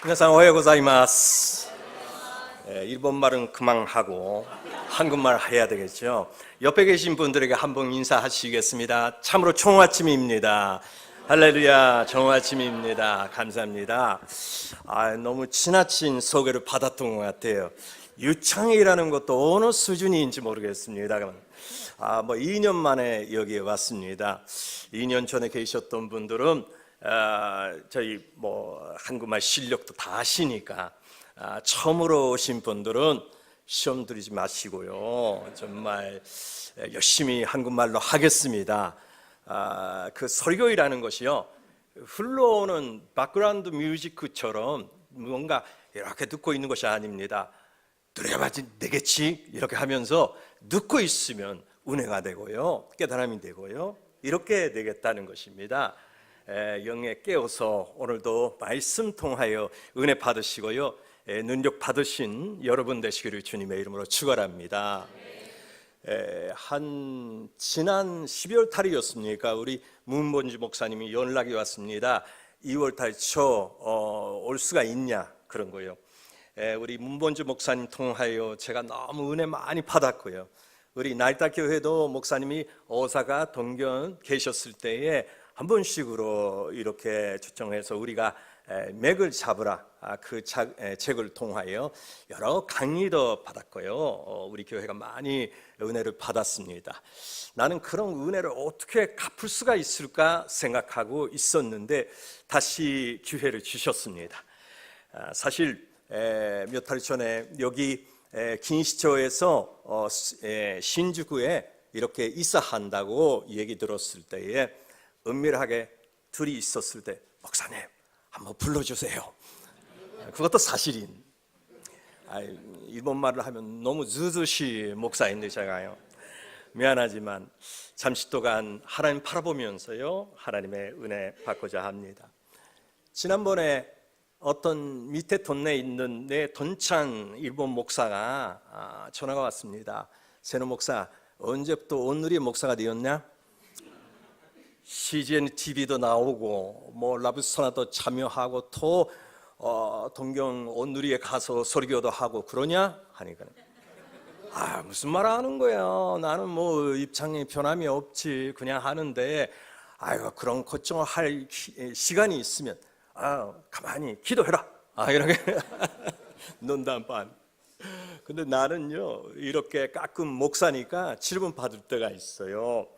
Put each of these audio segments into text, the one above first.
皆さん おはようございます。 일본말은 그만하고 한국말 해야 되겠죠. 옆에 계신 분들에게 한번 인사하시겠습니다. 참으로 좋은 아침입니다. 할렐루야, 좋은 아침입니다. 감사합니다. 너무 지나친 소개를 받았던 것 같아요. 유창이라는 것도 어느 수준인지 모르겠습니다. 2년 만에 여기에 왔습니다. 2년 전에 계셨던 분들은 저희 한국말 실력도 다 아시니까 처음으로 오신 분들은 시험 들이지 마시고요. 정말 열심히 한국말로 하겠습니다. 그 설교이라는 것이요, 흘러오는 백그라운드 뮤직처럼 뭔가 이렇게 듣고 있는 것이 아닙니다. 들어야지 되겠지 이렇게 하면서 듣고 있으면 은혜가 되고요, 깨달음이 되고요, 이렇게 되겠다는 것입니다. 영에 깨어서 오늘도 말씀 통하여 은혜 받으시고요, 능력 받으신 여러분 되시기를 주님의 이름으로 축원합니다. 지난 12월 달이었습니까? 우리 문본주 목사님이 연락이 왔습니다. 2월 달 초 올 수가 있냐 그런 거예요. 우리 문본주 목사님 통하여 제가 너무 은혜 많이 받았고요. 우리 날다 교회도 목사님이 오사카 동경 계셨을 때에 한 번씩으로 이렇게 초청해서 우리가 맥을 잡으라 그 책을 통하여 여러 강의도 받았고요. 우리 교회가 많이 은혜를 받았습니다. 나는 그런 은혜를 어떻게 갚을 수가 있을까 생각하고 있었는데 다시 기회를 주셨습니다. 사실 몇 달 전에 여기 긴시초에서 신주구에 이렇게 이사한다고 얘기 들었을 때에 은밀하게 둘이 있었을 때, 목사님 한번 불러주세요. 그것도 사실인. 일본말을 하면 너무 즈즈시 목사인데 제가요, 미안하지만 잠시 동안 하나님 바라보면서요, 하나님의 은혜 받고자 합니다. 지난번에 어떤 밑에 동네에 있는 내 돈찬 일본 목사가 전화가 왔습니다. 세노 목사, 언제부터 오늘이 목사가 되었냐? CGN TV도 나오고 라브스토나도 참여하고 또 동경 온누리에 가서 설교도 하고 그러냐? 하니까 무슨 말 하는 거야? 나는 입장에 변함이 없지, 그냥 하는데 그런 걱정을 할 시간이 있으면 가만히 기도해라 이렇게 논단 반. 근데 나는요, 이렇게 가끔 목사니까 질문 받을 때가 있어요.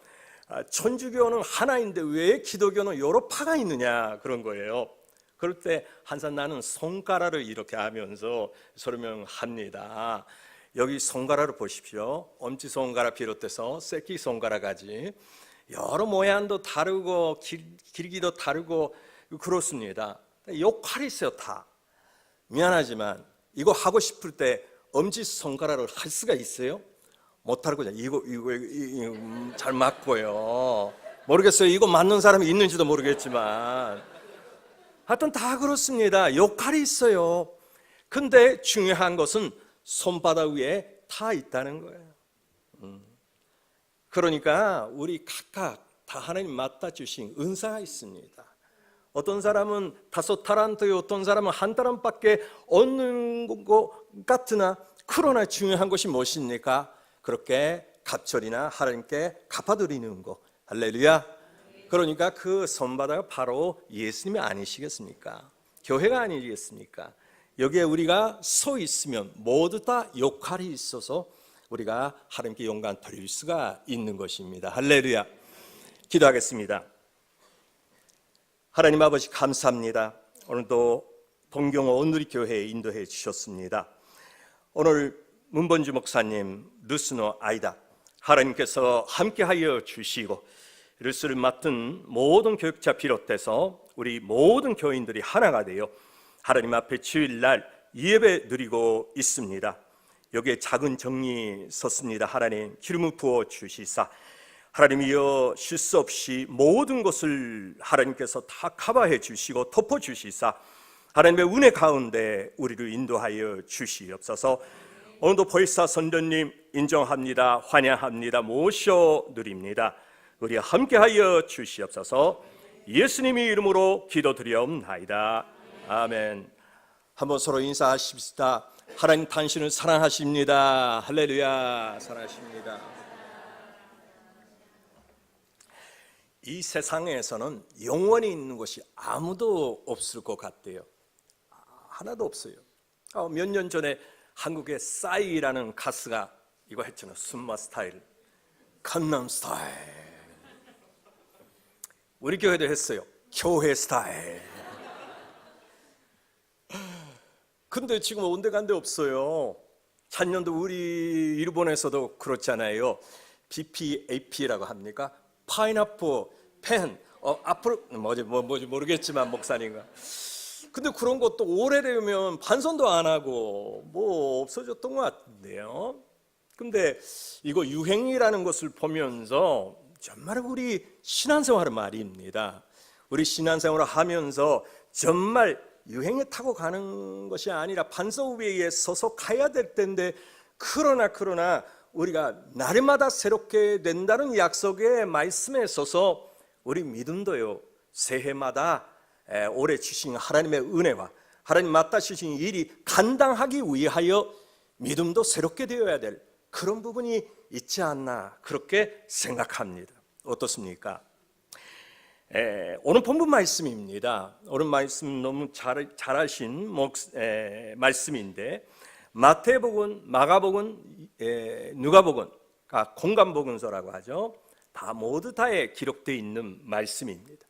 천주교는 하나인데 왜 기독교는 여러 파가 있느냐 그런 거예요. 그럴 때 항상 나는 손가락을 이렇게 하면서 설명합니다. 여기 손가락을 보십시오. 엄지손가락 비롯해서 새끼손가락까지 여러 모양도 다르고 길기도 다르고 그렇습니다. 역할이 있어요. 다. 미안하지만 이거 하고 싶을 때 엄지손가락을 할 수가 있어요? 못할 거죠. 이거 잘 맞고요. 모르겠어요. 이거 맞는 사람이 있는지도 모르겠지만 하여튼 다 그렇습니다. 역할이 있어요. 근데 중요한 것은 손바닥 위에 다 있다는 거예요. 그러니까 우리 각각 다 하나님 맡아 주신 은사가 있습니다. 어떤 사람은 5달란트, 어떤 사람은 1달란트밖에 얻는 것 같으나, 그러나 중요한 것이 무엇입니까? 그렇게 갑절이나 하나님께 갚아드리는 거. 할렐루야. 그러니까 그 손바닥은 바로 예수님이 아니시겠습니까? 교회가 아니겠습니까? 여기에 우리가 서 있으면 모두 다 역할이 있어서 우리가 하나님께 영광 드릴 수가 있는 것입니다. 할렐루야. 기도하겠습니다. 하나님 아버지 감사합니다. 오늘도 동경 온누리 교회에 인도해 주셨습니다. 오늘 문본주 목사님, 루스노 아이다, 하나님께서 함께하여 주시고 루스를 맡은 모든 교육자 비롯해서 우리 모든 교인들이 하나가 되어 하나님 앞에 주일날 예배 드리고 있습니다. 여기에 작은 정리 섰습니다. 하나님 기름을 부어 주시사 하나님이여 실수 없이 모든 것을 하나님께서 다 커버해 주시고 덮어 주시사 하나님의 은혜 가운데 우리를 인도하여 주시옵소서. 오늘도 보이사 선전님 인정합니다. 환영합니다. 모셔드립니다. 우리 함께하여 주시옵소서. 예수님의 이름으로 기도드리옵나이다. 아멘. 한번 서로 인사하십시다. 하나님 당신을 사랑하십니다. 할렐루야. 사랑하십니다. 이 세상에서는 영원히 있는 것이 아무도 없을 것 같대요. 하나도 없어요. 몇 년 전에 한국의 싸이라는 가수가 이거 했잖아요. 숨마 스타일, 강남 스타일. 우리 교회도 했어요. 교회 스타일. 근데 지금 온데간데 없어요. 작년도 우리 일본에서도 그렇잖아요. BPAP라고 합니까? 파인애플, 펜, 앞으로 뭐지 모르겠지만 목사님가. 근데 그런 것도 오래되면 반선도 안 하고 뭐 없어졌던 것 같은데요. 근데 이거 유행이라는 것을 보면서 정말 우리 신앙생활은 말입니다. 우리 신앙생활을 하면서 정말 유행에 타고 가는 것이 아니라 반석 위에 서서 가야 될 텐데, 그러나 우리가 날마다 새롭게 된다는 약속의 말씀에 있어서 우리 믿음도요, 새해마다 올해 주신 하나님의 은혜와 하나님 맡아 주신 일이 감당하기 위하여 믿음도 새롭게 되어야 될 그런 부분이 있지 않나, 그렇게 생각합니다. 어떻습니까? 오늘 본문 말씀입니다. 오늘 말씀 너무 잘 하신 말씀인데, 마태복음, 마가복음, 누가복음, 공간복음서라고 하죠. 모두 다에 기록되어 있는 말씀입니다.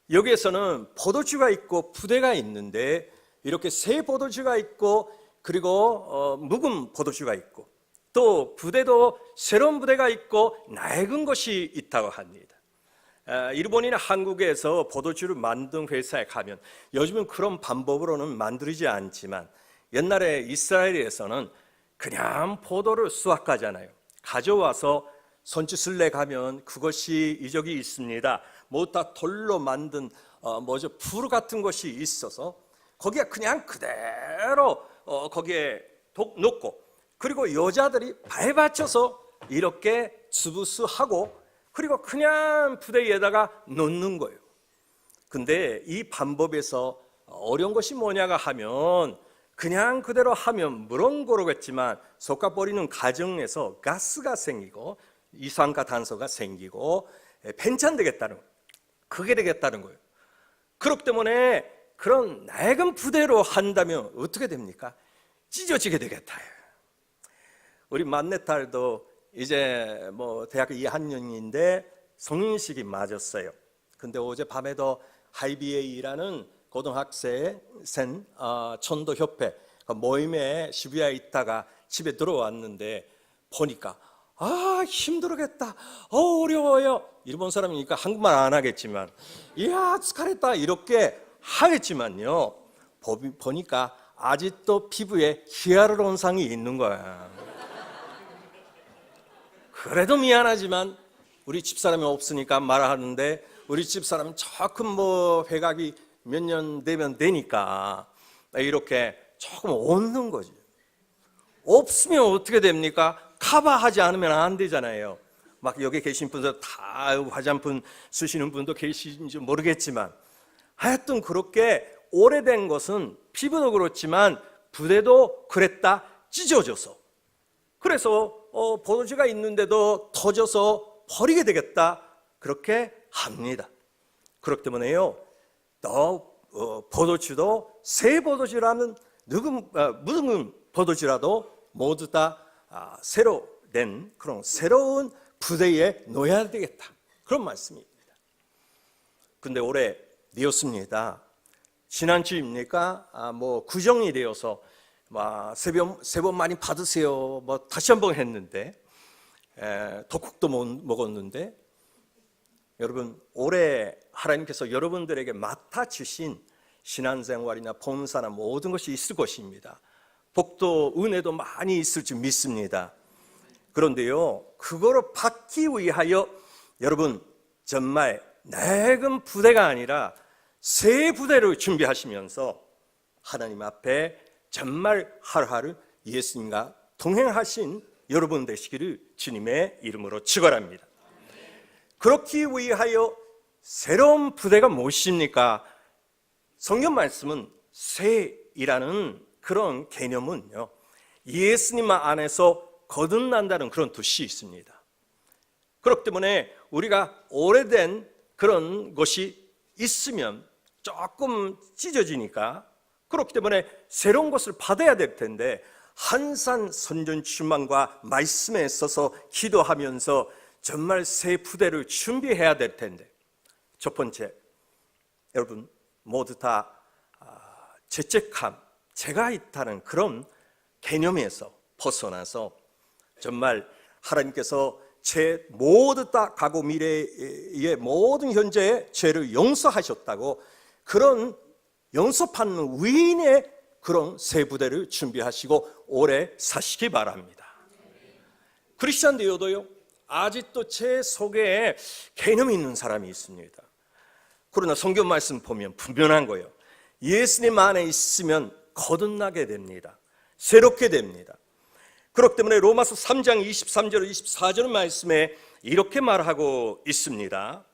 여기에서는 포도주가 있고 부대가 있는데, 이렇게 새 포도주가 있고 그리고 묵은 포도주가 있고 또 부대도 새로운 부대가 있고 낡은 것이 있다고 합니다. 일본이나 한국에서 포도주를 만든 회사에 가면 요즘은 그런 방법으로는 만들지 않지만, 옛날에 이스라엘에서는 그냥 포도를 수확하잖아요. 가져와서 손짓을내 가면 그것이 이적이 있습니다. 뭐 다 돌로 만든 불 같은 것이 있어서 거기에 그냥 그대로 거기에 독 넣고, 그리고 여자들이 발받쳐서 이렇게 스부스하고 그리고 그냥 부대에다가 넣는 거예요. 근데 이 방법에서 어려운 것이 뭐냐가 하면, 그냥 그대로 하면 물론 그러겠지만 솎아버리는 과정에서 가스가 생기고 이산화탄소가 생기고 팽창되겠다는 거예요. 그게 되겠다는 거예요. 그렇기 때문에 그런 낡은 부대로 한다면 어떻게 됩니까? 찢어지게 되겠다. 우리 막내딸도 이제 대학교 2학년인데 성인식이 맞았어요. 근데 어젯밤에도 하이비에이라는 고등학생 천도협회 모임에 시부야에 있다가 집에 들어왔는데 보니까 힘들겠다, 어려워요. 일본 사람이니까 한국말 안 하겠지만 이야 스카레타 이렇게 하겠지만요, 보니까 아직도 피부에 히알루론산이 있는 거야. 그래도 미안하지만 우리 집사람이 없으니까 말하는데, 우리 집사람은 조금 회각이 몇 년 되면 되니까 이렇게 조금 없는 거지. 없으면 어떻게 됩니까? 커버하지 않으면 안 되잖아요. 막 여기 계신 분들 다 화장품 쓰시는 분도 계신지 모르겠지만, 하여튼 그렇게 오래된 것은 피부도 그렇지만 부대도 그랬다, 찢어져서. 그래서 포도주가 있는데도 터져서 버리게 되겠다, 그렇게 합니다. 그렇기 때문에요, 포도주도 새 포도주라는 묵은 포도주라도 모두 다 새로 된 그런 새로운 부대에 놓여야 되겠다, 그런 말씀입니다. 근데 올해 되었습니다. 지난주입니까? 구정이 되어서 새해 복 많이 받으세요 다시 한번 했는데, 덕국도 먹었는데, 여러분 올해 하나님께서 여러분들에게 맡아주신 신앙생활이나 봉사나 모든 것이 있을 것입니다. 복도 은혜도 많이 있을 줄 믿습니다. 그런데요, 그거를 받기 위하여 여러분 정말 낡은 부대가 아니라 새 부대를 준비하시면서 하나님 앞에 정말 하루하루 예수님과 동행하신 여러분 되시기를 주님의 이름으로 축원합니다. 그렇기 위하여 새로운 부대가 무엇입니까? 성경 말씀은 새 위인이라는 그런 개념은요, 예수님 안에서 거듭난다는 그런 뜻이 있습니다. 그렇기 때문에 우리가 오래된 그런 것이 있으면 조금 찢어지니까, 그렇기 때문에 새로운 것을 받아야 될 텐데, 한산 선전 출망과 말씀에 있어서 기도하면서 정말 새 부대를 준비해야 될 텐데, 첫 번째, 여러분 모두 다 죄책감, 죄가 있다는 그런 개념에서 벗어나서 정말 하나님께서 제 모두 다 과거 미래의 모든 현재의 죄를 용서하셨다고, 그런 용서받는 위인의 그런 새 부대를 준비하시고 오래 사시기 바랍니다. 크리스찬 되어도요, 아직도 제 속에 개념이 있는 사람이 있습니다. 그러나 성경 말씀 보면 분명한 거예요. 예수님 안에 있으면 거듭나게 됩니다. 새롭게 됩니다. 그렇기 때문에 로마서 3장 23절 24절 말씀에 이렇게 말하고 있습니다.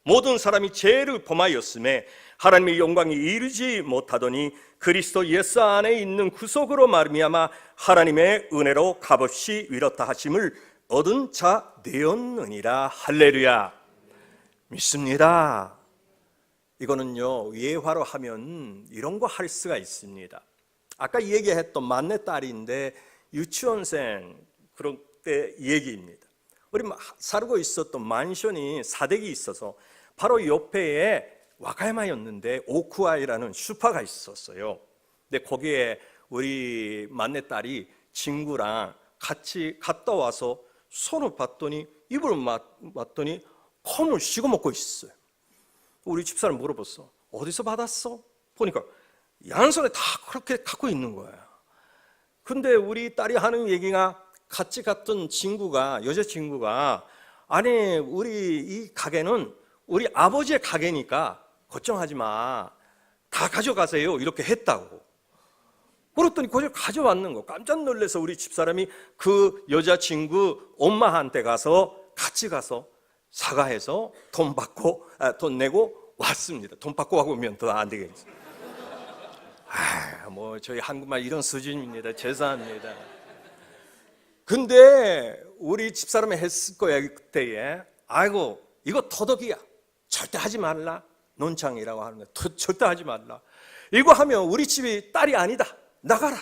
모든 사람이 죄를 범하였음에 하나님의 영광이 이르지 못하더니 그리스도 예수 안에 있는 구속으로 말미암아 하나님의 은혜로 값없이 위롭다 하심을 얻은 자 되었느니라. 할렐루야. 믿습니다. 이거는요, 예화로 하면 이런 거 할 수가 있습니다. 아까 얘기했던 막내 딸인데 유치원생 그런 때 얘기입니다. 우리 살고 있었던 만션이 사대기 있어서 바로 옆에 와카야마였는데 오쿠아이라는 슈퍼가 있었어요. 근데 거기에 우리 막내 딸이 친구랑 같이 갔다 와서 손을 봤더니, 입을 맞더니 콩을 씹어 먹고 있어요. 우리 집사람 물어봤어. 어디서 받았어? 보니까 양손에 다 그렇게 갖고 있는 거야. 근데 우리 딸이 하는 얘기가, 같이 갔던 친구가, 여자친구가, 아니 우리 이 가게는 우리 아버지의 가게니까 걱정하지 마, 다 가져가세요, 이렇게 했다고. 그랬더니 그걸 가져왔는 거. 깜짝 놀라서 우리 집사람이 그 여자친구 엄마한테 가서 같이 가서 사과해서 돈 내고 왔습니다. 돈 받고 오면 더 안 되겠지. 뭐 저희 한국말 이런 수준입니다. 죄송합니다. 근데 우리 집사람이 했을 거야 그때에. 아이고 이거 도덕이야, 절대 하지 말라. 논창이라고 하는 거 절대 하지 말라. 이거 하면 우리 집이 딸이 아니다, 나가라.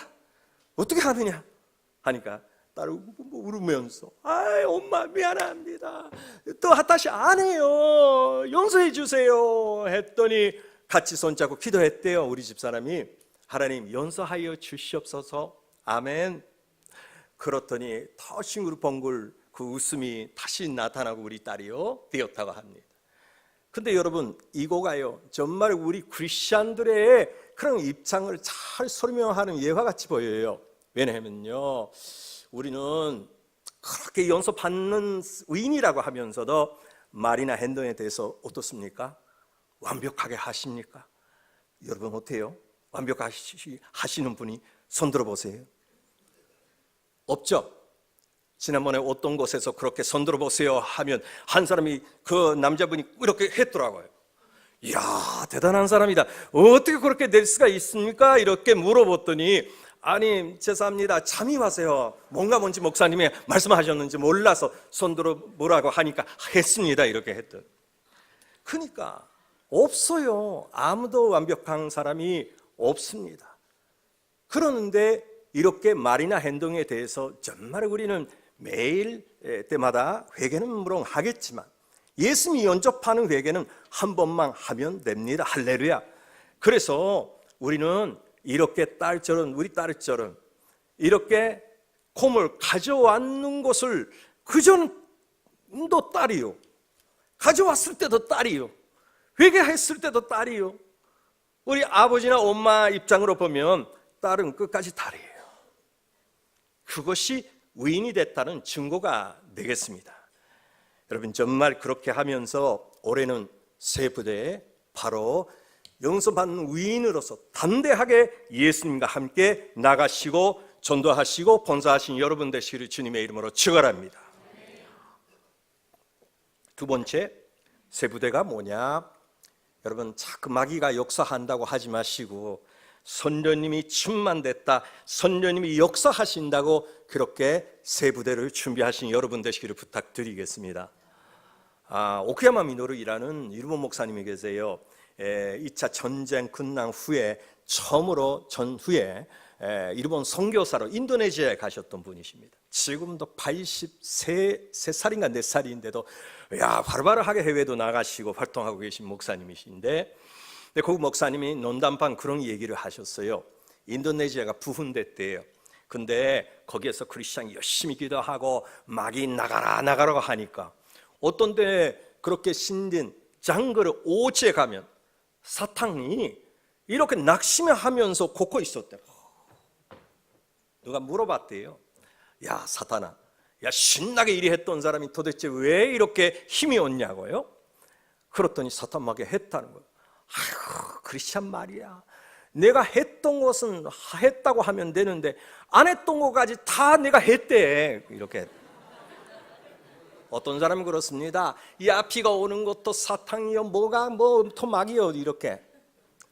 어떻게 하느냐 하니까 딸이 울으면서, 엄마 미안합니다, 또 다시 안 해요, 용서해 주세요 했더니 같이 손잡고 기도했대요. 우리 집사람이, 하나님 용서하여 주시옵소서, 아멘. 그렇더니 더 싱글벙글 그 웃음이 다시 나타나고 우리 딸이요 되었다고 합니다. 근데 여러분, 이거가요 정말 우리 크리스찬들의 그런 입장을 잘 설명하는 예화같이 보여요. 왜냐하면요, 우리는 그렇게 용서받는 위인이라고 하면서도 말이나 행동에 대해서 어떻습니까? 완벽하게 하십니까? 여러분 어때요? 완벽하게 하시는 분이 손 들어보세요. 없죠? 지난번에 어떤 곳에서 그렇게 손 들어보세요 하면 한 사람이, 그 남자분이 이렇게 했더라고요. 이야, 대단한 사람이다, 어떻게 그렇게 될 수가 있습니까? 이렇게 물어봤더니, 아니 죄송합니다, 잠이 와서요, 뭔지 목사님이 말씀하셨는지 몰라서 손 들어보라고 하니까 했습니다, 이렇게 했던. 그러니까 없어요. 아무도 완벽한 사람이 없습니다. 그러는데 이렇게 말이나 행동에 대해서 정말 우리는 매일 때마다 회개는 물론 하겠지만 예수님이 영접하는 회개는 한 번만 하면 됩니다. 할렐루야. 그래서 우리는 이렇게 우리 딸처럼 이렇게 콩을 가져왔는 것을, 그전도 딸이요, 가져왔을 때도 딸이요, 회개했을 때도 딸이요. 우리 아버지나 엄마 입장으로 보면 딸은 끝까지 딸이에요. 그것이 위인이 됐다는 증거가 되겠습니다. 여러분 정말 그렇게 하면서 올해는 새 부대에 바로 용서받는 위인으로서 담대하게 예수님과 함께 나가시고 전도하시고 본사하신 여러분 되시기를 주님의 이름으로 축원합니다. 두 번째, 새 부대가 뭐냐? 여러분 자꾸 마귀가 역사한다고 하지 마시고 선녀님이 충만됐다, 선녀님이 역사하신다고 그렇게 새 부대를 준비하신 여러분 되시기를 부탁드리겠습니다. 오키야마 미노루이라는 일본 목사님이 계세요. 2차 전쟁 끝난 후에 처음으로 전후에 일본 선교사로 인도네시아에 가셨던 분이십니다. 지금도 83살인가 4살인데도 바르바르하게 해외도 나가시고 활동하고 계신 목사님이신데, 그 목사님이 논담방 그런 얘기를 하셨어요. 인도네시아가 부흥됐대요. 근데 거기에서 크리스찬이 열심히 기도하고 막이 나가라고 하니까 어떤 데 그렇게 신든 장거를 오지에 가면 사탄이 이렇게 낙심하면서 걷고 있었대요. 누가 물어봤대요. 야 사탄아, 신나게 일이 했던 사람이 도대체 왜 이렇게 힘이 없냐고요? 그랬더니 사탄 막에 했다는 거예요. 아이고 크리스찬 말이야, 내가 했던 것은 했다고 하면 되는데 안 했던 것까지 다 내가 했대. 이렇게. 어떤 사람은 그렇습니다. 비가 오는 것도 사탕이요, 토막이요, 이렇게.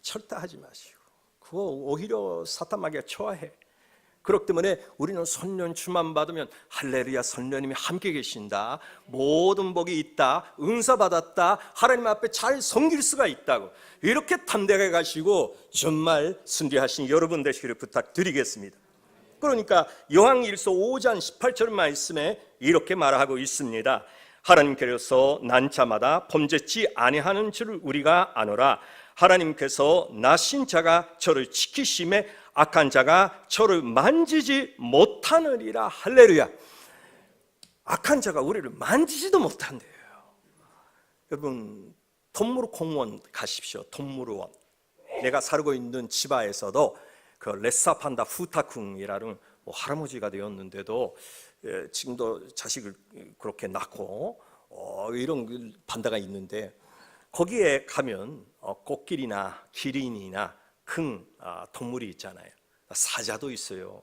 절대 하지 마시고, 그거 오히려 사탄 마귀가 좋아해. 그렇기 때문에 우리는 선년 충만 받으면 할렐루야, 선녀님이 함께 계신다, 모든 복이 있다, 은사 받았다, 하나님 앞에 잘 섬길 수가 있다고 이렇게 담대하게 가시고 정말 순리하신 여러분 되시기를 부탁드리겠습니다. 그러니까 요한일서 5장 18절 말씀에 이렇게 말하고 있습니다. 하나님께서 난 자마다 범죄치 아니하는 줄 우리가 아노라. 하나님께서 나신 자가 저를 지키심에 악한 자가 저를 만지지 못하느니라. 할렐루야. 악한 자가 우리를 만지지도 못한대요. 여러분, 동물공원 가십시오. 동물원. 내가 살고 있는 지바에서도 그 레사판다 후타쿵이라는 할아버지가 되었는데도 지금도 자식을 그렇게 낳고 이런 판다가 있는데, 거기에 가면 코끼리나 기린이나 큰 동물이 있잖아요. 사자도 있어요.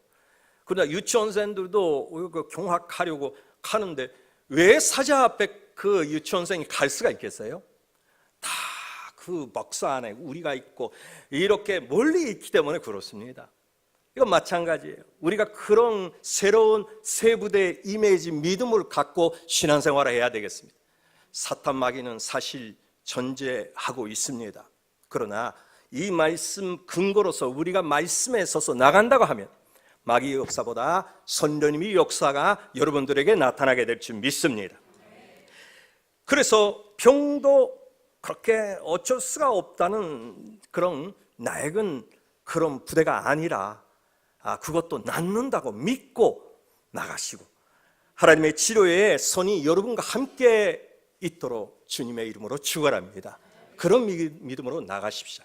그러나 유치원생들도 경학하려고 가는데 왜 사자 앞에 그 유치원생이 갈 수가 있겠어요? 다 그 박스 안에 우리가 있고 이렇게 멀리 있기 때문에 그렇습니다. 이건 마찬가지예요. 우리가 그런 새로운 세부대 이미지, 믿음을 갖고 신앙생활을 해야 되겠습니다. 사탄 마귀는 사실 존재하고 있습니다. 그러나 이 말씀 근거로서 우리가 말씀에 서서 나간다고 하면 마귀의 역사보다 선녀님의 역사가 여러분들에게 나타나게 될 줄 믿습니다. 그래서 병도 그렇게 어쩔 수가 없다는 그런 낡은 그런 부대가 아니라 그것도 낫는다고 믿고 나가시고 하나님의 치료의 선이 여러분과 함께 있도록 주님의 이름으로 축원합니다. 그런 믿음으로 나가십시오.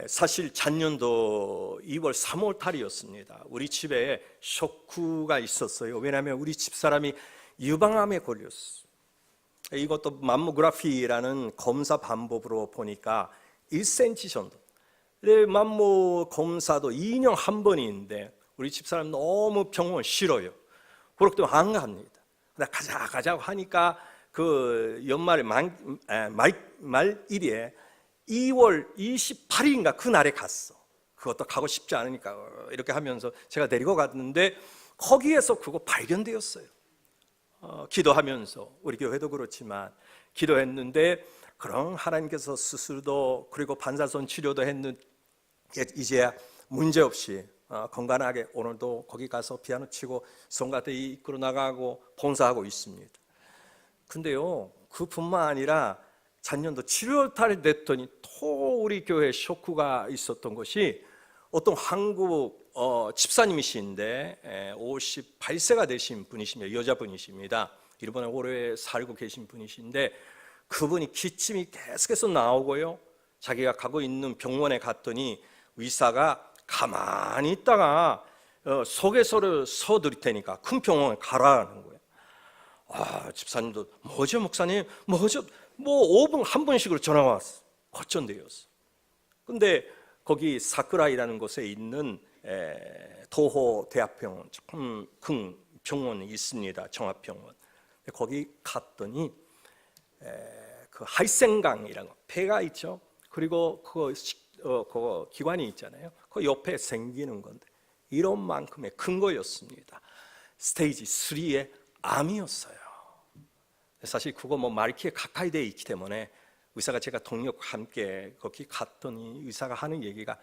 사실 작년도 2월 3월 달이었습니다. 우리 집에 쇼크가 있었어요. 왜냐하면 우리 집사람이 유방암에 걸렸어요. 이것도 맘모그래피라는 검사 방법으로 보니까 1cm 정도. 맘모 검사도 2년 한 번인데 우리 집사람 너무 병원 싫어요. 그렇기 때문에 안 갑니다. 가자고 하니까 그 연말에 말일에 2월 28일인가 그날에 갔어. 그것도 가고 싶지 않으니까 이렇게 하면서 제가 데리고 갔는데 거기에서 그거 발견되었어요. 기도하면서 우리 교회도 그렇지만 기도했는데 그럼 하나님께서 수술도 그리고 반사선 치료도 했는데 이제야 문제없이 건강하게 오늘도 거기 가서 피아노 치고 성가대 이끌어 나가고 봉사하고 있습니다. 근데요, 그뿐만 아니라 작년도 7월 달에 됐더니 또 우리 교회에 쇼크가 있었던 것이 어떤 한국 집사님이신데 58세가 되신 분이십니다. 여자분이십니다. 일본에 오래 살고 계신 분이신데 그분이 기침이 계속해서 나오고요, 자기가 가고 있는 병원에 갔더니 의사가 가만히 있다가 소개서를 써드릴 테니까 큰 병원에 가라는 거예요. 집사님도 뭐죠 목사님? 뭐죠? 5분 한 번씩으로 전화가 왔어. 거천대였어. 근데 거기 사쿠라이라는 곳에 있는 도호 대학병원 큰 병원이 있습니다. 종합병원. 거기 갔더니 그 할생강이라는 폐가 있죠. 그리고 그 그 기관이 있잖아요. 그 옆에 생기는 건데 이런 만큼의 큰 거였습니다. 스테이지 3의 암이었어요. 사실 그거 뭐 말기에 가까이 돼 있기 때문에 의사가 제가 동료와 함께 거기 갔더니 의사가 하는 얘기가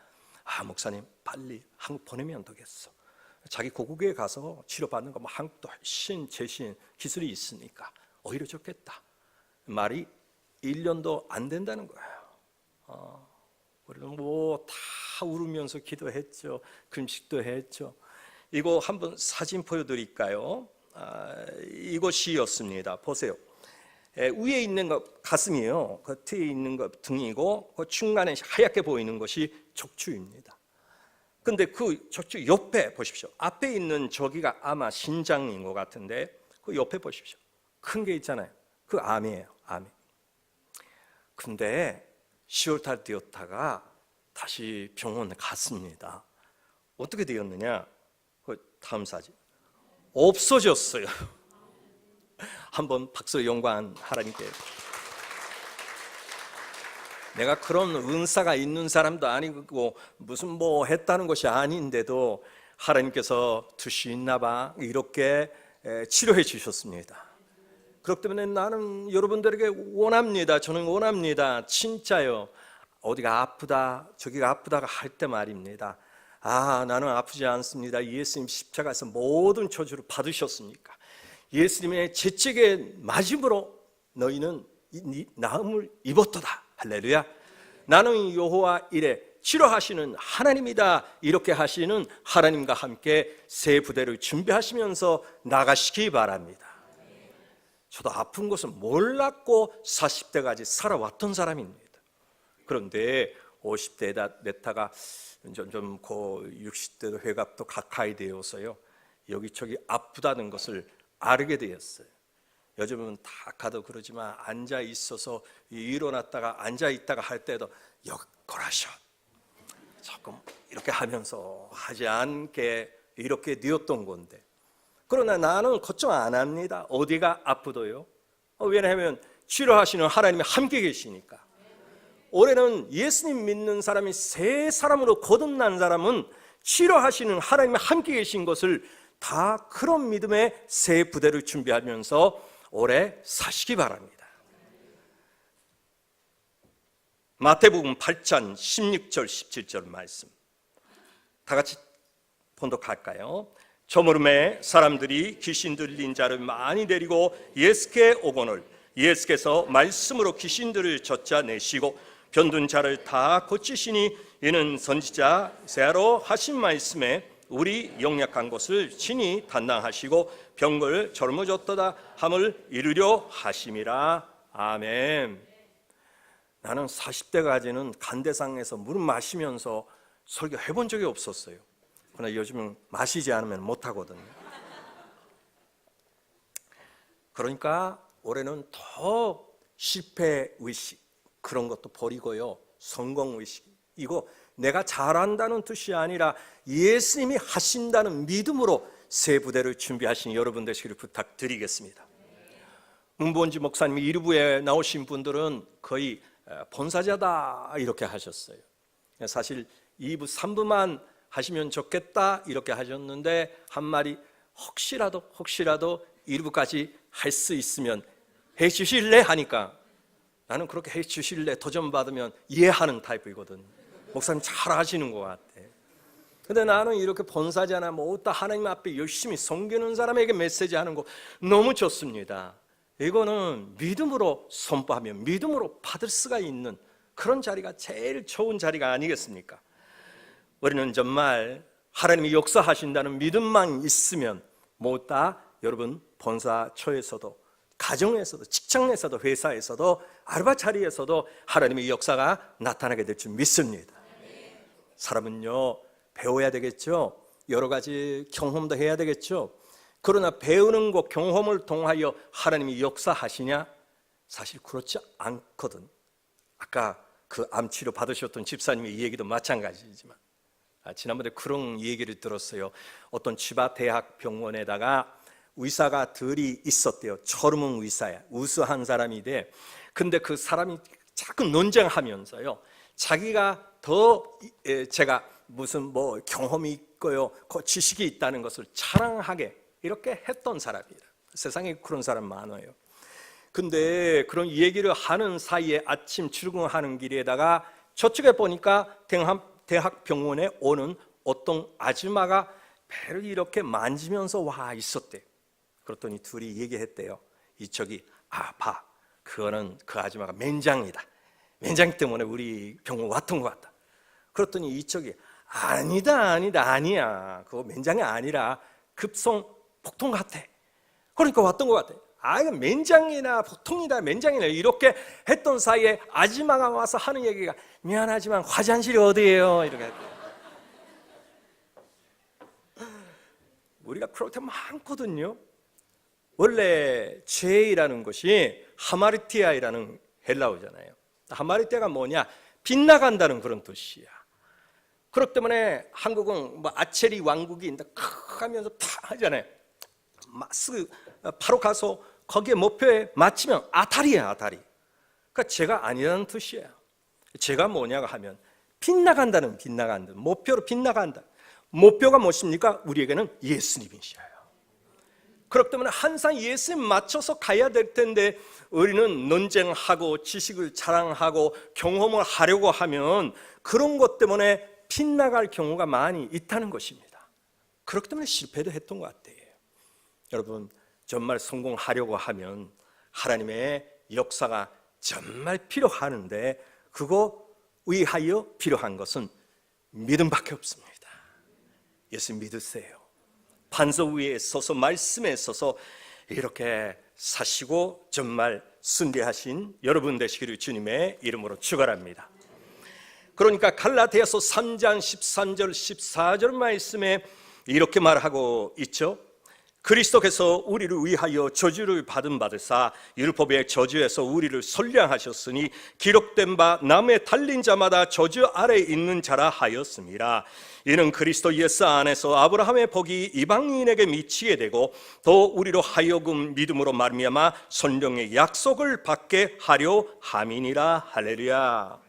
목사님 빨리 한국 보내면 되겠어. 자기 고국에 가서 치료받는 거 뭐 한국도 훨씬 최신 기술이 있으니까 오히려 좋겠다. 말이 1년도 안 된다는 거예요. 우리는 뭐 다 울으면서 기도했죠. 금식도 했죠. 이거 한번 사진 보여드릴까요? 이것이었습니다. 보세요. 위에 있는 거 가슴이에요. 그 뒤에 있는 거 등이고 그 중간에 하얗게 보이는 것이 척추입니다. 근데 그 척추 옆에 보십시오. 앞에 있는 저기가 아마 신장인 것 같은데 그 옆에 보십시오. 큰 게 있잖아요. 그 암이에요. 암이. 근데 10월달 되었다가 다시 병원에 갔습니다. 어떻게 되었느냐? 그 다음 사진. 없어졌어요. 한번 박수 영광 하나님께. 내가 그런 은사가 있는 사람도 아니고 무슨 뭐 했다는 것이 아닌데도 하나님께서 뜻이 있나 봐 이렇게 치료해 주셨습니다. 그렇기 때문에 나는 여러분들에게 원합니다. 저는 원합니다. 진짜요. 어디가 아프다 저기가 아프다가 할 때 말입니다. 나는 아프지 않습니다. 예수님 십자가에서 모든 저주를 받으셨으니까 예수님의 재직에 맞음으로 너희는 나음을 입었도다. 할렐루야. 나는 여호와 이레 치료하시는 하나님이다. 이렇게 하시는 하나님과 함께 새 부대를 준비하시면서 나가시기 바랍니다. 저도 아픈 것은 몰랐고 40대까지 살아왔던 사람입니다. 그런데 50대에다 냈다가 점점 60대도 회갑도 가까이 되어서요 여기저기 아프다는 것을 알게 되었어요. 요즘은 다 가도 그러지만 앉아 있어서 일어났다가 앉아 있다가 할 때도 여거라셔 조금 이렇게 하면서 하지 않게 이렇게 되었던 건데 그러나 나는 걱정 안 합니다. 어디가 아프도요? 왜냐하면 치료하시는 하나님이 함께 계시니까. 올해는 예수님 믿는 사람이 세 사람으로 거듭난 사람은 치료하시는 하나님이 함께 계신 것을 다 그런 믿음의 새 부대를 준비하면서 올해 사시기 바랍니다. 마태복음 8장 16절 17절 말씀 다 같이 번독할까요? 저물음에 사람들이 귀신 들린 자를 많이 데리고 예수께 오거늘 예수께서 말씀으로 귀신들을 쫓아내시고 병든 자를 다 고치시니 이는 선지자 이사야로 하신 말씀에 우리 연약한 것을 친히 담당하시고 병을 젊어졌도다 함을 이루려 하심이라. 아멘. 나는 40대까지는 간대상에서 물을 마시면서 설교 해본 적이 없었어요. 그러나 요즘은 마시지 않으면 못하거든요. 그러니까 올해는 더 실패의식 그런 것도 버리고요 성공의식 이거 내가 잘한다는 뜻이 아니라 예수님이 하신다는 믿음으로 새 부대를 준비하신 여러분 되시기를 부탁드리겠습니다. 문본지 목사님이 1부에 나오신 분들은 거의 본사자다 이렇게 하셨어요. 사실 2부 3부만 하시면 좋겠다 이렇게 하셨는데 한 말이 혹시라도 1부까지 할 수 있으면 해 주실래 하니까 나는 그렇게 해 주실래 도전받으면 이해하는 타입이거든. 목사님 잘 하시는 것 같아. 근데 나는 이렇게 본사자나 어디다 하나님 앞에 열심히 섬기는 사람에게 메시지 하는 거 너무 좋습니다. 이거는 믿음으로 선포하면 믿음으로 받을 수가 있는 그런 자리가 제일 좋은 자리가 아니겠습니까? 우리는 정말 하나님이 역사하신다는 믿음만 있으면 뭐다 여러분 본사처에서도 가정에서도 직장에서도 회사에서도 알바 자리에서도 하나님의 역사가 나타나게 될 줄 믿습니다. 사람은요 배워야 되겠죠. 여러 가지 경험도 해야 되겠죠. 그러나 배우는 것 경험을 통하여 하나님이 역사하시냐? 사실 그렇지 않거든. 아까 그 암치료 받으셨던 집사님의 이 얘기도 마찬가지지만 지난번에 그런 얘기를 들었어요. 어떤 치바 대학 병원에다가 의사가 들이 있었대요. 젊은 의사야. 우수한 사람이 돼. 근데 그 사람이 자꾸 논쟁하면서요 자기가 더 제가 무슨 뭐 경험이 있고요, 지식이 있다는 것을 자랑하게 이렇게 했던 사람이다. 세상에 그런 사람 많아요. 근데 그런 얘기를 하는 사이에 아침 출근하는 길에다가 저쪽에 보니까 대학병원에 오는 어떤 아줌마가 배를 이렇게 만지면서 와 있었대. 그랬더니 둘이 얘기했대요. 이쪽이 봐, 그거는 그 아줌마가 맨장이다. 맨장 때문에 우리 병원 왔던 것 같다. 그랬더니 이쪽이 아니야. 그거 맨장이 아니라 급성 복통 같아. 그러니까 왔던 것 같아. 이거 맨장이나 복통이다, 맨장이나 이렇게 했던 사이에 아줌마가 와서 하는 얘기가 미안하지만 화장실이 어디예요? 이렇게 했대요. 우리가 그렇게 많거든요. 원래 죄이라는 것이 하마르티아이라는 헬라어잖아요. 하마르티아가 뭐냐? 빗나간다는 그런 뜻이야. 그렇기 때문에 한국은 뭐 아체리 왕국이 하면서 팍 하잖아요. 바로 가서 거기에 목표에 맞추면 아타리야, 아타리. 그러니까 죄가 아니라는 뜻이에요. 죄가 뭐냐고 하면 빗나간다는 목표로 빗나간다. 목표가 무엇입니까? 우리에게는 예수님이셔요. 그렇기 때문에 항상 예수님 맞춰서 가야 될 텐데 우리는 논쟁하고 지식을 자랑하고 경험을 하려고 하면 그런 것 때문에 빗나갈 경우가 많이 있다는 것입니다. 그렇기 때문에 실패도 했던 것 같아요. 여러분, 정말 성공하려고 하면 하나님의 역사가 정말 필요하는데 그거 위하여 필요한 것은 믿음밖에 없습니다. 예수 믿으세요. 반석 위에 서서 말씀에 서서 이렇게 사시고 정말 승리하신 여러분 되시기를 주님의 이름으로 축원합니다. 그러니까 갈라디아서 3장 13절 14절 말씀에 이렇게 말하고 있죠. 그리스도께서 우리를 위하여 저주를 받으사 율법의 저주에서 우리를 선량하셨으니 기록된 바 남의 달린 자마다 저주 아래 있는 자라 하였습니다. 이는 그리스도 예수 안에서 아브라함의 복이 이방인에게 미치게 되고 또 우리로 하여금 믿음으로 말미암아 성령의 약속을 받게 하려 함이니라. 할렐루야.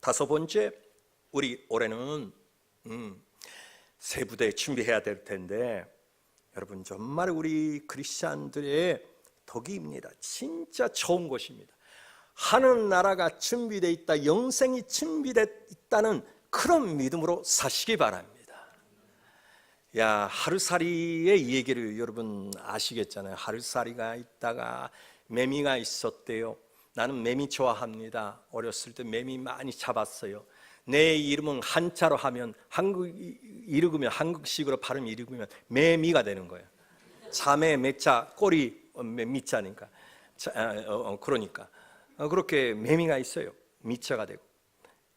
다섯 번째, 우리 올해는 새 부대 준비해야 될 텐데 여러분 정말 우리 크리스찬들의 덕입니다. 진짜 좋은 것입니다. 하는 나라가 준비되어 있다, 영생이 준비되어 있다는 그런 믿음으로 사시기 바랍니다. 하루살이의 얘기를 여러분 아시겠잖아요. 하루살이가 있다가 매미가 있었대요. 나는 매미 좋아합니다. 어렸을 때 매미 많이 잡았어요. 내 이름은 한자로 하면 한국식으로 발음 읽으면 매미가 되는 거예요. 자매 매자 꼬리 미자니까. 그러니까 그렇게 매미가 있어요. 미자가 되고.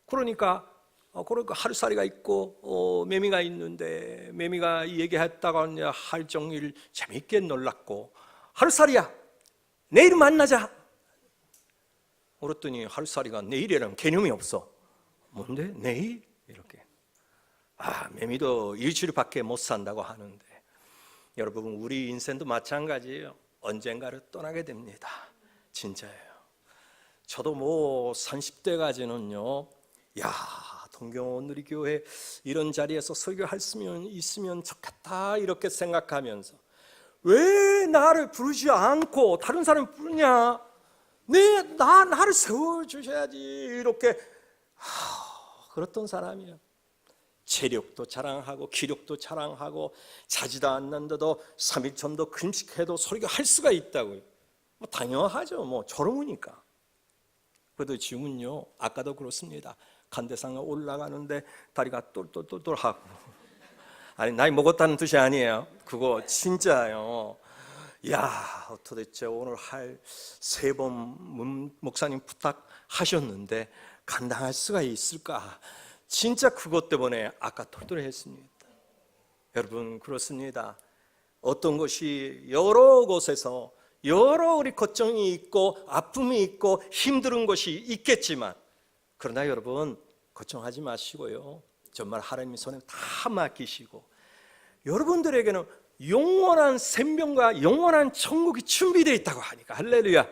그러니까 하루살이가 있고 매미가 있는데 매미가 얘기했다가 하루 종일 재밌게 놀랐고 하루살이야 내일 만나자. 그랬더니 하루살이가 내일이라는 개념이 없어. 뭔데? 내일? 이렇게. 매미도 일주일밖에 못 산다고 하는데 여러분 우리 인생도 마찬가지예요. 언젠가를 떠나게 됩니다. 진짜예요. 저도 30대까지는요 동경 온누리교회 이런 자리에서 설교할 수 있으면 좋겠다 이렇게 생각하면서 왜 나를 부르지 않고 다른 사람 부르냐? 나를 세워주셔야지 이렇게 그랬던 사람이에요. 체력도 자랑하고 기력도 자랑하고 자지도 않는데도 3일 전도 금식해도 설교할 수가 있다고요. 당연하죠. 젊으니까. 그래도 지금은요 아까도 그렇습니다. 간대상에 올라가는데 다리가 똘똘똘똘하고 나이 먹었다는 뜻이 아니에요. 그거 진짜예요. 도대체 오늘 할 3번 목사님 부탁하셨는데 감당할 수가 있을까? 진짜 그것 때문에 아까 똘똘했습니다. 여러분 그렇습니다. 어떤 것이 여러 곳에서 여러 우리 걱정이 있고 아픔이 있고 힘든 것이 있겠지만 그러나 여러분 걱정하지 마시고요. 정말 하나님 손에 다 맡기시고 여러분들에게는 영원한 생명과 영원한 천국이 준비되어 있다고 하니까 할렐루야.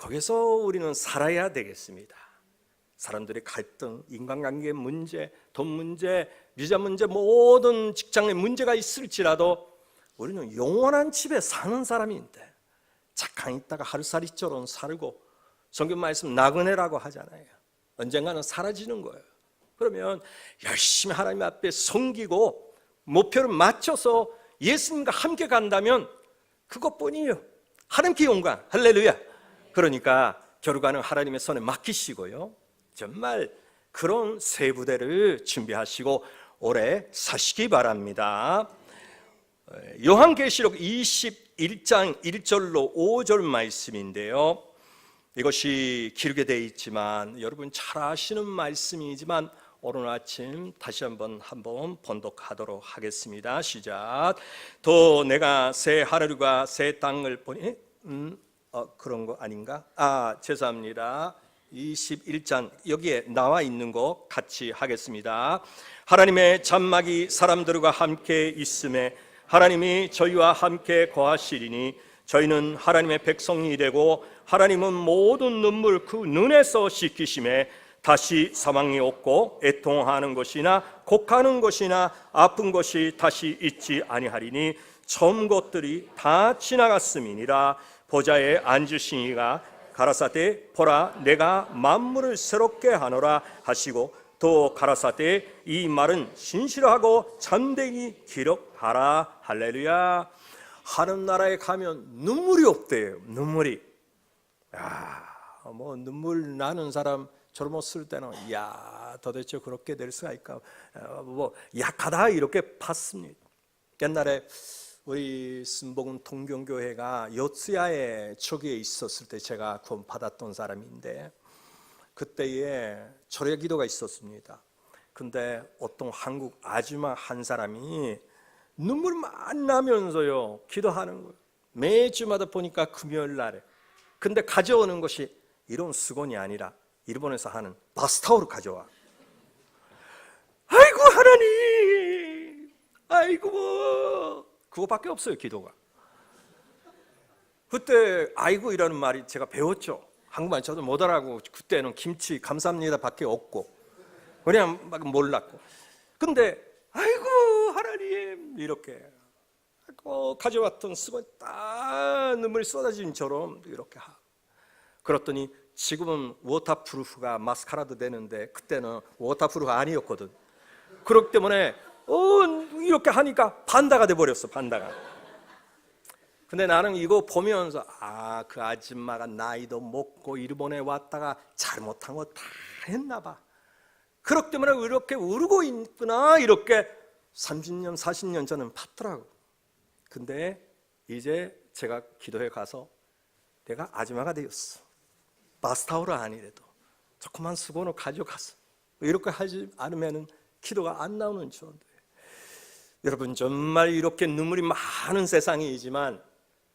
거기서 우리는 살아야 되겠습니다. 사람들의 갈등, 인간관계 문제, 돈 문제, 비자 문제, 모든 직장에 문제가 있을지라도 우리는 영원한 집에 사는 사람인데 착한 있다가 하루살이처럼 살고, 성경 말씀 나그네라고 하잖아요. 언젠가는 사라지는 거예요. 그러면 열심히 하나님 앞에 섬기고 목표를 맞춰서 예수님과 함께 간다면 그것뿐이에요. 하나님께 영광, 할렐루야. 그러니까 결과는 하나님의 손에 맡기시고요, 정말 그런 새 부대를 준비하시고 오래 사시기 바랍니다. 요한계시록 21장 1절로 5절 말씀인데요, 이것이 길게 되어 있지만 여러분 잘 아시는 말씀이지만 오늘 아침 다시 한번 번독하도록 하겠습니다. 시작. 또 내가 새 하늘과 새 땅을 보니 그런 거 아닌가? 죄송합니다. 21장 여기에 나와 있는 거 같이 하겠습니다. 하나님의 장막이 사람들과 함께 있음에 하나님이 저희와 함께 거하시리니 저희는 하나님의 백성이 되고 하나님은 모든 눈물 그 눈에서 씻기심에 다시 사망이 없고 애통하는 것이나 곡하는 것이나 아픈 것이 다시 있지 아니하리니 처음 것들이 다 지나갔음이니라. 보좌에 앉으신 이가 가라사대 보라 내가 만물을 새롭게 하노라 하시고 또 가라사대 이 말은 진실하고 참되이 기록하라. 할렐루야. 하늘나라에 가면 눈물이 없대요. 눈물이. 눈물 나는 사람 젊었을 때는 도대체 그렇게 될 수가 있까, 약하다 이렇게 봤습니다. 옛날에 우리 순복음 통경교회가 여츠야에 초기에 있었을 때 제가 구원 받았던 사람인데, 그때에 철야 기도가 있었습니다. 근데 어떤 한국 아줌마 한 사람이 눈물만 나면서요 기도하는 거예요. 매주마다 보니까 금요일 날에. 근데 가져오는 것이 이런 수건이 아니라 일본에서 하는 바스타올을 가져와. 아이고 하나님, 아이고, 그거밖에 없어요 기도가. 그때 아이고 이라는 말이 제가 배웠죠. 한국말 저도 못 알아고, 그때는 김치 감사합니다 밖에 없고 그냥 막 몰랐고. 근데 아이고 하나님 이렇게 가져왔던 수건 딱 눈물이 쏟아진처럼 이렇게 하고. 그랬더니 지금은 워터프루프가 마스카라도 되는데 그때는 워터프루프가 아니었거든. 그렇기 때문에 이렇게 하니까 반다가 돼버렸어. 반다가. 근데 나는 이거 보면서 그 아줌마가 나이도 먹고 일본에 왔다가 잘못한 거 다 했나 봐. 그렇기 때문에 이렇게 울고 있구나, 이렇게 30년 40년 전은 봤더라고. 근데 이제 제가 기도해 가서 내가 아줌마가 되었어. 바스타올은 아니래도 조그만 수건을 가져가서 이렇게 하지 않으면 기도가 안 나오는 줄. 여러분 정말 이렇게 눈물이 많은 세상이지만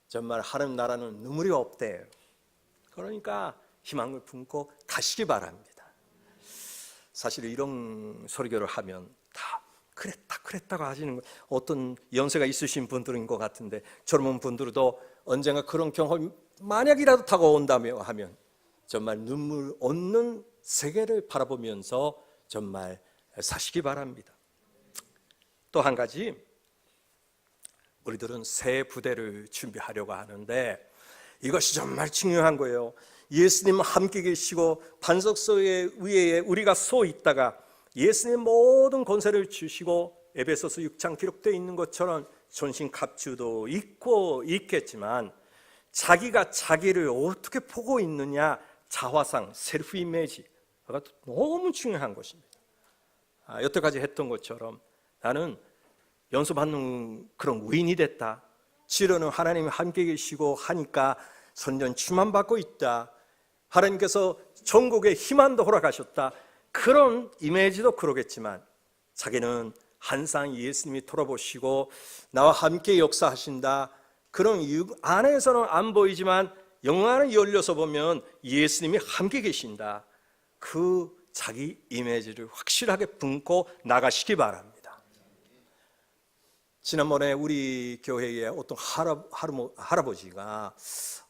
정말 하나님 나라는 눈물이 없대요. 그러니까 희망을 품고 가시기 바랍니다. 사실 이런 설교를 하면 다 그랬다고 하시는 거, 어떤 연세가 있으신 분들인 것 같은데 젊은 분들도 언젠가 그런 경험이 만약이라도 다가온다며 하면 정말 눈물 없는 세계를 바라보면서 정말 사시기 바랍니다. 또 한 가지, 우리들은 새 부대를 준비하려고 하는데 이것이 정말 중요한 거예요. 예수님은 함께 계시고 반석서 위에 우리가 서 있다가 예수님 모든 권세를 주시고 에베소서 6장 기록되어 있는 것처럼 전신갑주도 있고 있겠지만 자기가 자기를 어떻게 보고 있느냐, 자화상, 셀프 이미지가 너무 중요한 것입니다. 여태까지 했던 것처럼 나는 연수받는 그런 위인이 됐다, 치료는 하나님이 함께 계시고 하니까 선전 주만 받고 있다, 하나님께서 전국에 희망도 허락하셨다, 그런 이미지도 그러겠지만 자기는 항상 예수님이 돌아보시고 나와 함께 역사하신다, 그런 이유 안에서는 안 보이지만 영안을 열려서 보면 예수님이 함께 계신다, 그 자기 이미지를 확실하게 품고 나가시기 바랍니다. 지난번에 우리 교회에 어떤 할아버지가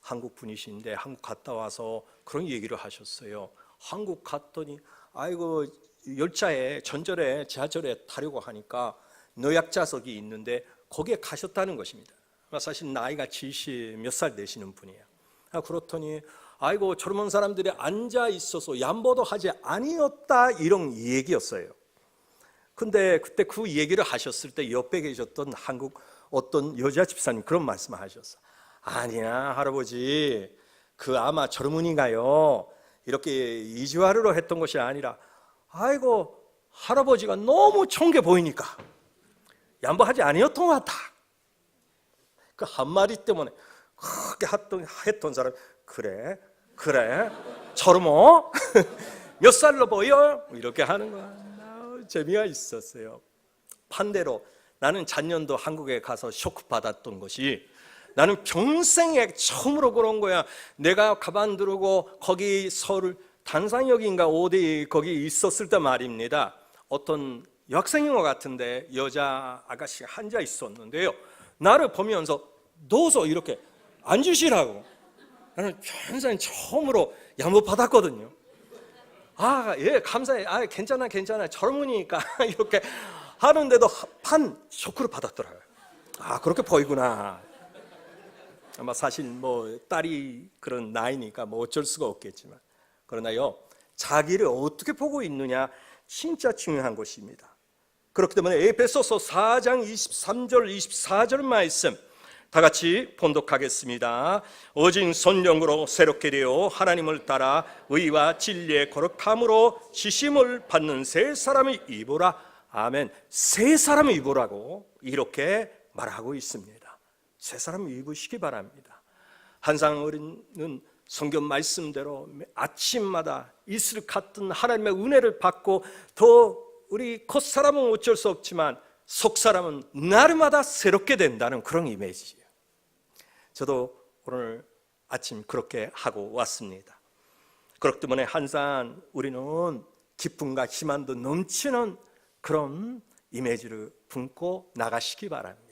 한국 분이신데 한국 갔다 와서 그런 얘기를 하셨어요. 한국 갔더니 아이고 열차에 전절에 지하철에 타려고 하니까 노약자석이 있는데 거기에 가셨다는 것입니다. 사실 나이가 70 몇 살 되시는 분이에요. 그렇더니 아이고 젊은 사람들이 앉아 있어서 얌보도 하지 아니었다 이런 얘기였어요. 근데 그때 그 얘기를 하셨을 때 옆에 계셨던 한국 어떤 여자 집사님 그런 말씀을 하셨어. 아니야 할아버지, 그 아마 젊은이가요 이렇게 이주하려고 했던 것이 아니라 아이고 할아버지가 너무 총게 보이니까 양보하지 아니었던 것 같다. 그 한마디 때문에 크게 했던 사람 그래 젊어? 몇 살로 보여? 이렇게 하는 거야. 재미가 있었어요. 반대로 나는 작년도 한국에 가서 쇼크 받았던 것이 나는 평생에 처음으로 그런 거야. 내가 가방 들고 거기 서울 단상역인가 어디 거기 있었을 때 말입니다. 어떤 여학생인 것 같은데 여자 아가씨가 앉아 있었는데요. 나를 보면서 넣어서 이렇게 앉으시라고. 나는 평생 처음으로 양보 받았거든요. 예, 감사해. 괜찮아. 젊으니까 이렇게 하는데도 반 쇼크를 받았더라고요. 그렇게 보이구나. 아마 사실 뭐 딸이 그런 나이니까 뭐 어쩔 수가 없겠지만 그러나요 자기를 어떻게 보고 있느냐 진짜 중요한 것입니다. 그렇기 때문에 에베소서 4장 23절 24절 말씀 다 같이 본독하겠습니다. 오직 성령으로 새롭게 되어 하나님을 따라 의와 진리의 거룩함으로 지심을 받는 새 사람을 입으라. 아멘. 새 사람을 입으라고 이렇게 말하고 있습니다. 새 사람을 입으시기 바랍니다. 한상 어린은 성경 말씀대로 아침마다 이슬 같은 하나님의 은혜를 받고 더 우리 겉사람은 어쩔 수 없지만 속사람은 날마다 새롭게 된다는 그런 이미지예요. 저도 오늘 아침 그렇게 하고 왔습니다. 그렇기 때문에 항상 우리는 기쁨과 희망도 넘치는 그런 이미지를 품고 나가시기 바랍니다.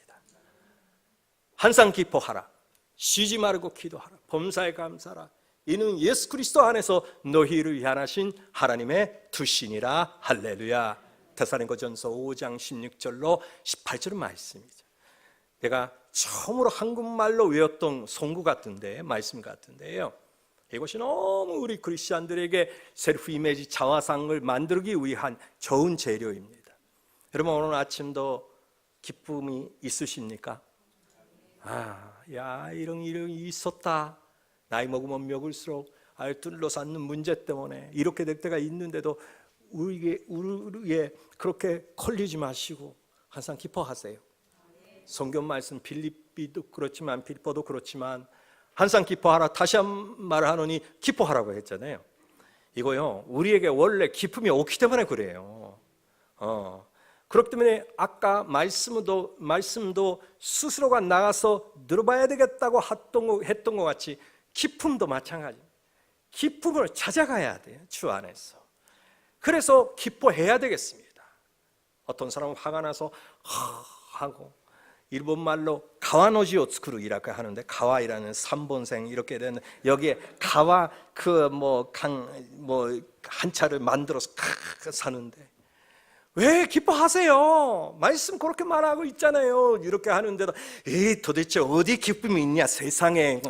항상 기뻐하라. 쉬지 말고 기도하라. 범사에 감사하라. 이는 예수 그리스도 안에서 너희를 향하신 하나님의 투신이라. 할렐루야. 데살로니가전서 5장 16절로 18절 말씀이죠. 내가 처음으로 한국말로 외웠던 송구 같은데 말씀 같은데요. 이것이 너무 우리 크리스천들에게 셀프 이미지 자화상을 만들기 위한 좋은 재료입니다. 여러분 오늘 아침도 기쁨이 있으십니까? 이런 일이 있었다. 나이 먹으면 먹을수록 둘러서 앉는 문제 때문에 이렇게 될 때가 있는데도 우리에 그렇게 걸리지 마시고 항상 기뻐하세요. 성경 말씀 빌립보도 그렇지만 항상 기뻐하라. 다시 한 말을 하노니 기뻐하라고 했잖아요. 이거요 우리에게 원래 기쁨이 없기 때문에 그래요. 그렇기 때문에 아까 말씀도 스스로가 나가서 들어봐야 되겠다고 했던 것 같이 기쁨도 마찬가지입니다. 기쁨을 찾아가야 돼요. 주 안에서. 그래서 기뻐해야 되겠습니다. 어떤 사람은 화가 나서 하고 일본말로 가와노지오츠쿠르이라고 하는데 가와이라는 3본생 이렇게 되는 여기에 가와 한자를 만들어서 사는데 왜 기뻐하세요? 말씀 그렇게 말하고 있잖아요. 이렇게 하는데도 도대체 어디 기쁨이 있냐 세상에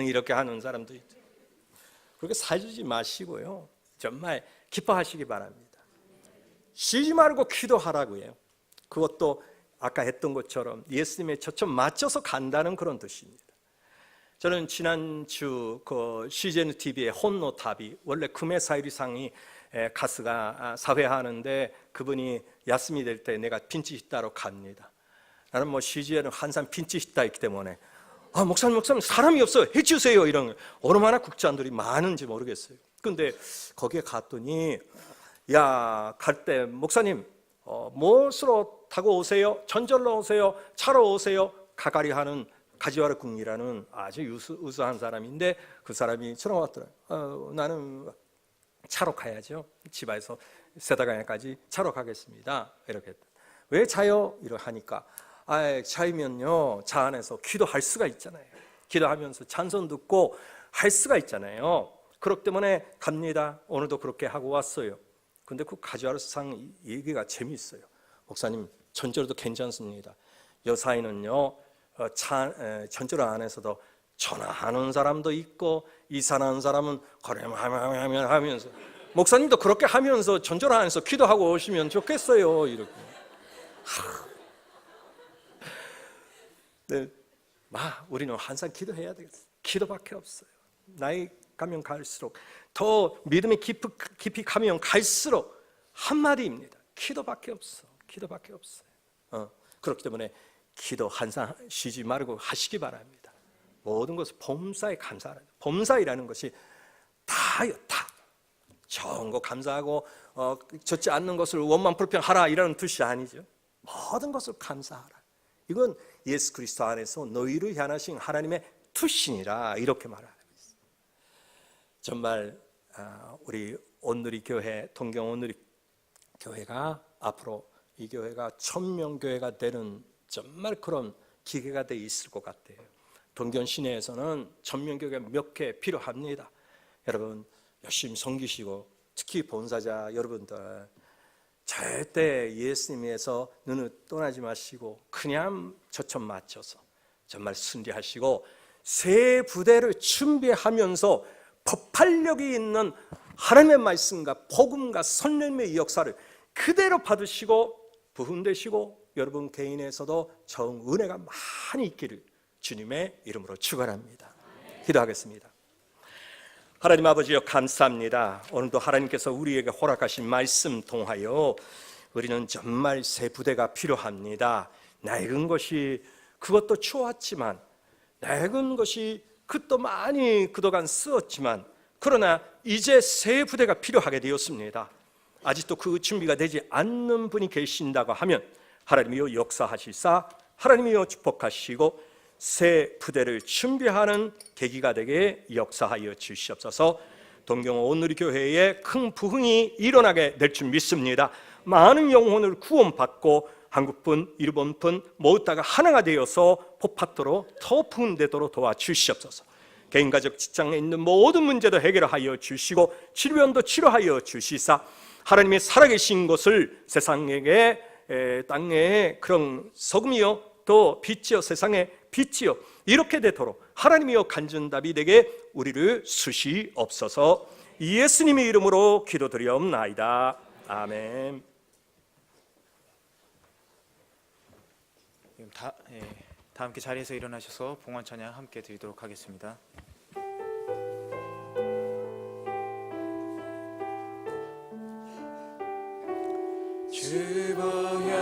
이렇게 하는 사람도 있죠. 그렇게 살지 마시고요. 정말 기뻐하시기 바랍니다. 쉬지 말고 기도하라고요. 그것도 아까 했던 것처럼 예수님의 초점 맞춰서 간다는 그런 뜻입니다. 저는 지난주 그 CGN TV의 혼노탑이 원래 금해사유리상이 가수가 사회하는데 그분이 야심이 될 때 내가 핀치히타로 갑니다. 나는 뭐 CGN은 항상 핀치히타 있기 때문에 목사님 사람이 없어요. 해주세요. 이런 얼마나 국장들이 많은지 모르겠어요. 근데 거기에 갔더니 갈 때 목사님 무엇으로 타고 오세요? 전절로 오세요? 차로 오세요? 가가리 하는 가지와르 궁이라는 아주 우수한 사람인데 그 사람이 저랑 왔더라고요. 나는 차로 가야죠. 집에서 세다강까지 차로 가겠습니다. 이렇게 했다. 왜 차요? 이렇게 하니까 차이면요 차 안에서 기도할 수가 있잖아요. 기도하면서 찬송 듣고 할 수가 있잖아요. 그렇기 때문에 갑니다. 오늘도 그렇게 하고 왔어요. 근데 그 가지아르상 얘기가 재미있어요. 목사님, 전절도 괜찮습니다. 여사인은요, 전절 안에서도 전화하는 사람도 있고 이사하는 사람은 하면서, 목사님도 그렇게 하면서 전절 안에서 기도하고 오시면 좋겠어요. 이렇게. 네, 우리는 항상 기도해야 되겠어요. 기도밖에 없어요. 나이 가면 갈수록, 더 믿음이 깊이 가면 갈수록 한마디입니다. 기도밖에 없어. 기도밖에 없어요. 그렇기 때문에 기도 항상 쉬지 말고 하시기 바랍니다. 모든 것을 범사에 감사하라. 범사이라는 것이 다요, 다. 좋은 거 감사하고 젖지 않는 것을 원만 불평하라 이라는 뜻이 아니죠. 모든 것을 감사하라. 이건 예수 그리스도 안에서 너희를 향하신 하나님의 투신이라 이렇게 말하고 있어요. 정말 우리 온누리 교회, 동경 온누리 교회가 앞으로 이 교회가 1000명 교회가 되는 정말 그런 기회가 돼 있을 것 같아요. 동경 시내에서는 1000명 교회가 몇 개 필요합니다. 여러분 열심히 섬기시고, 특히 본사자 여러분들 절대 예수님에서 눈을 떠나지 마시고 그냥 초점 맞춰서 정말 순리하시고 새 부대를 준비하면서 폭발력이 있는 하나님의 말씀과 복음과 선생님의 역사를 그대로 받으시고 부흥되시고 여러분 개인에서도 정 은혜가 많이 있기를 주님의 이름으로 축원합니다. 기도하겠습니다. 하나님 아버지여, 감사합니다. 오늘도 하나님께서 우리에게 허락하신 말씀 통하여 우리는 정말 새 부대가 필요합니다. 낡은 것이 그것도 좋았지만, 낡은 것이 그것도 많이 그동안 쓰었지만, 그러나 이제 새 부대가 필요하게 되었습니다. 아직도 그 준비가 되지 않는 분이 계신다고 하면 하나님이여 역사하시사 하나님이여 축복하시고 새 부대를 준비하는 계기가 되게 역사하여 주시옵소서. 동경 온누리 교회에 큰 부흥이 일어나게 될 줄 믿습니다. 많은 영혼을 구원받고 한국분, 일본분 모두 다가 하나가 되어서 포파토로 더 부흥되도록 도와주시옵소서. 개인, 가족, 직장에 있는 모든 문제도 해결하여 주시고 질병도 치료하여 주시사 하나님의 살아계신 것을 세상에게 땅에 그런 소금이요 또 빛이요 세상에 빛이요 이렇게 되도록 하나님이여 간증답이 되게 우리를 수시옵소서. 예수님의 이름으로 기도드리옵나이다. 아멘. 다 함께 자리에서 일어나셔서 봉헌 찬양 함께 드리도록 하겠습니다. 주 보여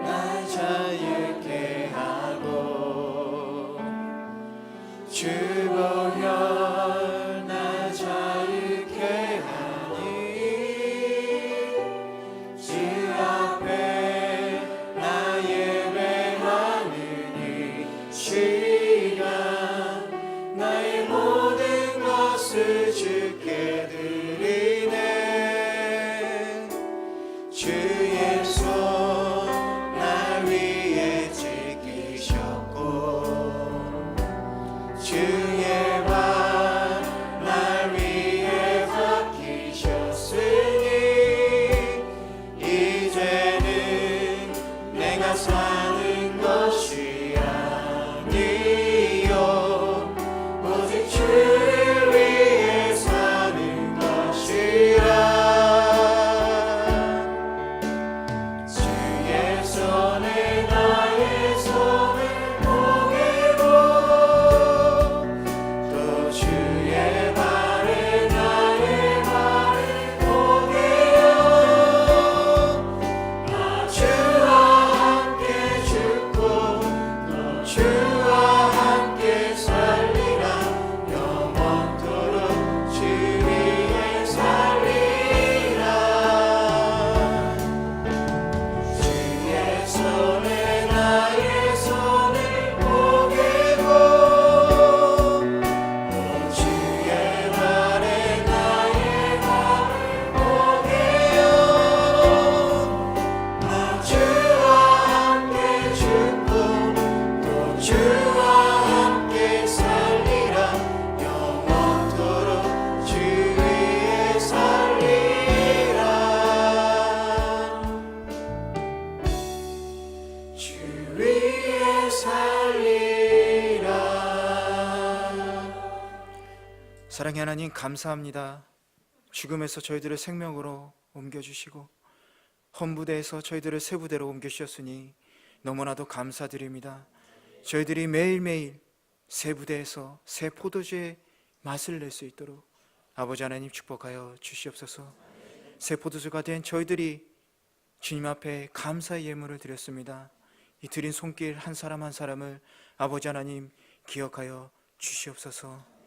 날 자유케 하고, 주 보여 날 자유케 하니, 주 앞에 나 예배하느니, 주가 나의 모든 것을 주께 드리네. 주의 손 날 위에 지키셨고, 주의 발 날 위에 박히셨으니, 이제는 내가 사는 것이 아니요 오직 주를 위해 사는 사랑의 하나님 감사합니다. 죽음에서 저희들을 생명으로 옮겨주시고 헌부대에서 저희들을 세부대로 옮겨주셨으니 너무나도 감사드립니다. 저희들이 매일매일 세부대에서 새 포도주의 맛을 낼 수 있도록 아버지 하나님 축복하여 주시옵소서. 새 포도주가 된 저희들이 주님 앞에 감사의 예물을 드렸습니다. 이 드린 손길 한 사람 한 사람을 아버지 하나님 기억하여 주시옵소서.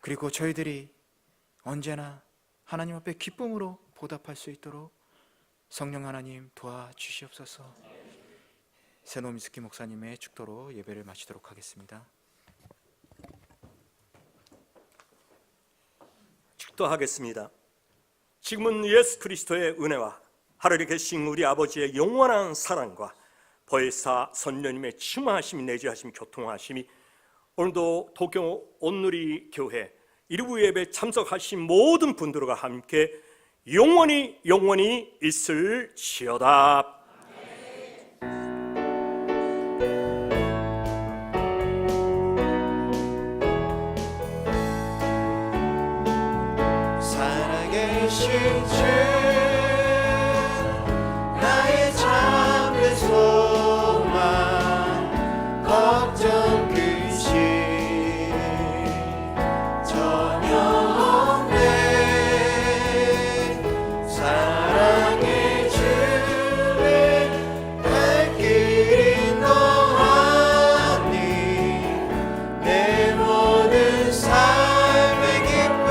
그리고 저희들이 언제나 하나님 앞에 기쁨으로 보답할 수 있도록 성령 하나님 도와주시옵소서. 세노미스키 목사님의 축도로 예배를 마치도록 하겠습니다. 축도하겠습니다. 지금은 예수 그리스도의 은혜와 하늘에 계신 우리 아버지의 영원한 사랑과 보혜사 선녀님의 충만하심이 내주하심이 교통하심이 오늘도 도쿄 온누리 교회 일부 예배 참석하신 모든 분들과 함께 영원히 있을지어다. 살아계신 주 나의 참된 소망 걱정 근심 전혀 없네. 사랑의 주의 갈 길이 너하니 내 모든 삶의 기쁨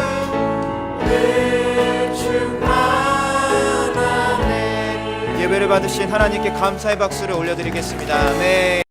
예배를 받으신 하나님께 감사의 박수를 올려드리겠습니다. 아멘.